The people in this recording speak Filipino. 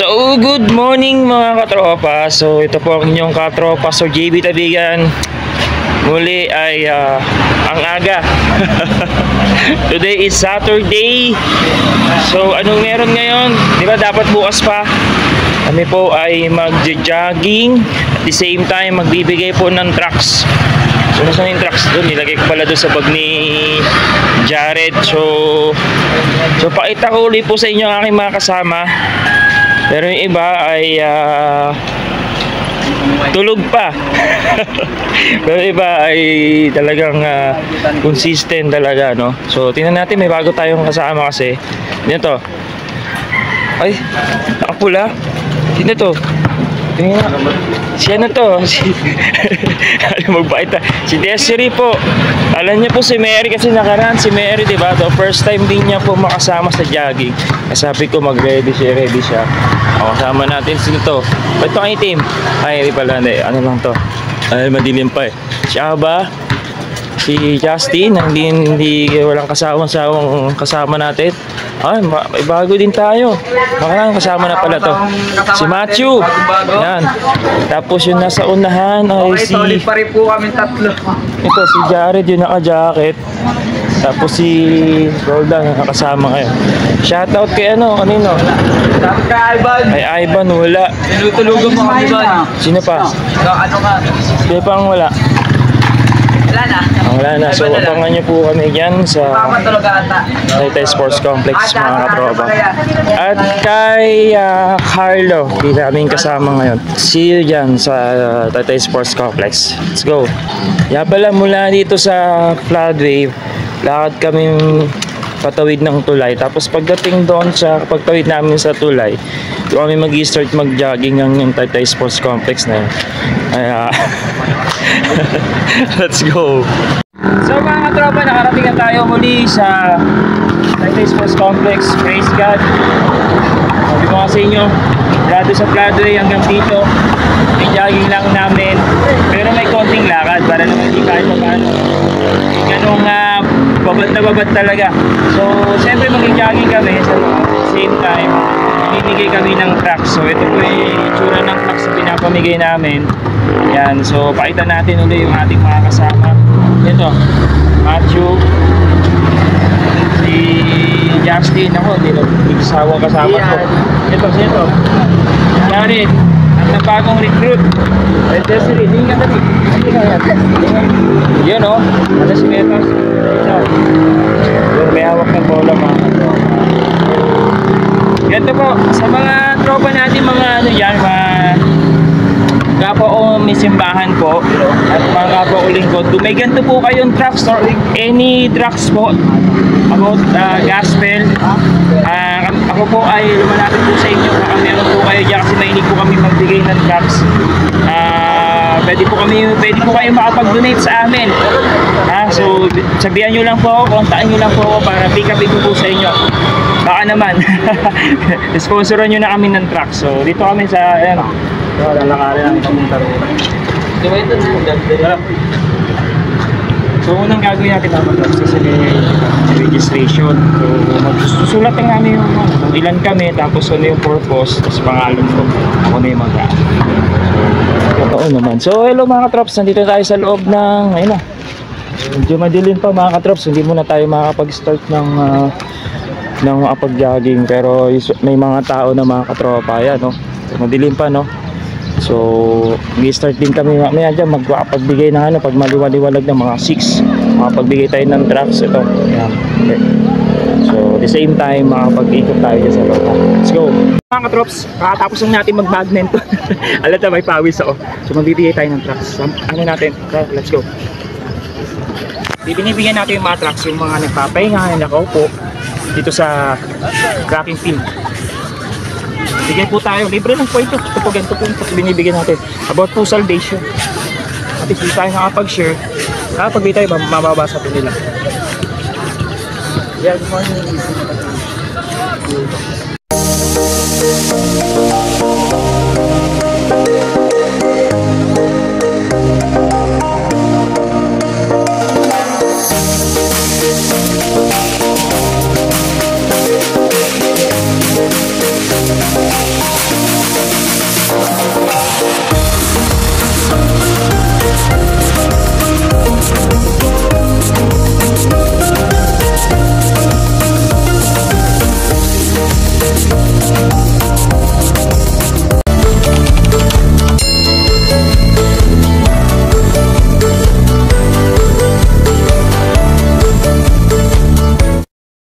So, good morning mga katropa. So, ito po ang inyong katropa. So, JB Tabigan. Muli ay ang aga. Today is Saturday. So, anong meron ngayon? Di ba dapat bukas pa? Kami po ay mag-jogging. At the same time, magbibigay po ng tracks. So, nasaan yung tracks doon? Nilagay ko pala doon sa bag ni Jared. So pakita ko ulit po sa inyo ang aking mga kasama. Pero yung iba ay tulog pa. Pero yung iba ay talagang consistent talaga, no? So, tingnan natin, may bago tayong kasama kasi. Dito. Ay, nakapula. Sino to? Tingnan na. Si ano to? Magbait na. Si Desiree po. Alam niya po si Mary kasi nakaraan si Mary, diba? So, first time din niya po makasama sa jogging. Sabi ko mag-ready siya. O, kasama natin sino to. Ba't ang itim? Ay, hindi pala. Ano lang to? Ay, madilim pa eh. Si Aba. Si Justin. Hindi walang kasama natin. Ay, bago din tayo. Makarang kasama na pala to. Si Matthew. Yan. Tapos yung nasa unahan ay si... solid pa rin po kami tatlo. Ito si Jared yung naka-jacket. Tapos si Roldan yung nakasama ngayon. Shoutout kay kanino? Dapat kay Ivan. Ay Ivan, wala. Tinutulugan mo kami ba? Sino pa? Ano ka? Sino pang wala? Wala na. Wala na. So, abangan nyo po kami dyan sa Taytay Sports Complex, mga katropa. At kay Carlo, di namin kasama ngayon. See you dyan sa Taytay Sports Complex. Let's go. Pala mula dito sa Floodway, lakad kami patawid ng tulay. Tapos pagdating doon sa pagtawid namin sa tulay, doon kami mag-start mag-jogging ng Taytay Sports Complex na yun. Let's go. So mga katropa, nakarating na tayo muli sa Taytay Sports Complex. Praise God. Sabi ko nga sa inyo, grado sa Floodway hanggang dito, may jogging lang namin, pero may konting lakad para naman hindi kahit pa paano ganong babad talaga. So siyempre mag-jogging kami, so at the same time bibigay kami ng tracks. So ito po yung itsura ng tracks na pinapamigay namin. Yan, so pakita natin ulit yung ating mga kasama. Ito, Matthew, si Justin, ako, hindi kasama ko. Ito, Jared, at ang bagong recruit. Desiree, hindi ka dali. Yun o, ano si Metos? Yung may hawak ng bola, mga katropa. Ganito po, sa mga tropa natin, mga ano yan, kapwa o may simbahan po at mga kapwa o lingkod, may ganito po kayong tracks or any tracks po about gospel. Ako po ay lumalapit po sa inyo, baka meron po kayo dyan kasi mahilig po kami magbigay ng tracks. Pwede po kayo makapag-donate sa amin. So sabihan nyo lang po ako, kontaan nyo lang po ako para pick up ko po sa inyo. Baka naman sponsoran nyo na kami ng tracks. So dito kami sa lalakarin namin itong tarunan. Di ba ito? So unang gagawin natin naman kasi may registration. So susulat lang namin yung ilan kami, tapos ano yung purpose, tapos pangalan ko, ako na yung totoo naman. So hello mga katrops, nandito tayo sa loob ng ayun na, medyo madilim pa mga katrops, hindi muna tayo makakapag-start ng makapag-jogging, pero may mga tao na mga katropa yan, no? So, madilim pa, no? So mag-start din kami mamaya dyan, magpapagbigay ng ano, pag maliwaliwalag ng mga 6 makapagbigay tayo ng tracks. Ito, yan. Okay. So at the same time makapag-ikot tayo dyan sa loob. Let's go mga katrops, kakatapos lang natin mag-badminton. Alata, may pawis ako. So magbibigay tayo ng tracks. Ano natin? Let's go. Binibigyan natin yung mga tracks, yung mga nagpapahinga, nakaupo dito sa tracking field. Bigyan po tayo, libre lang po ito. Ito po, ganito po ito binibigyan natin. About po salvation. At hindi tayo nakapag-share. Kapag di tayo, mababasa po nila. Yeah, good morning.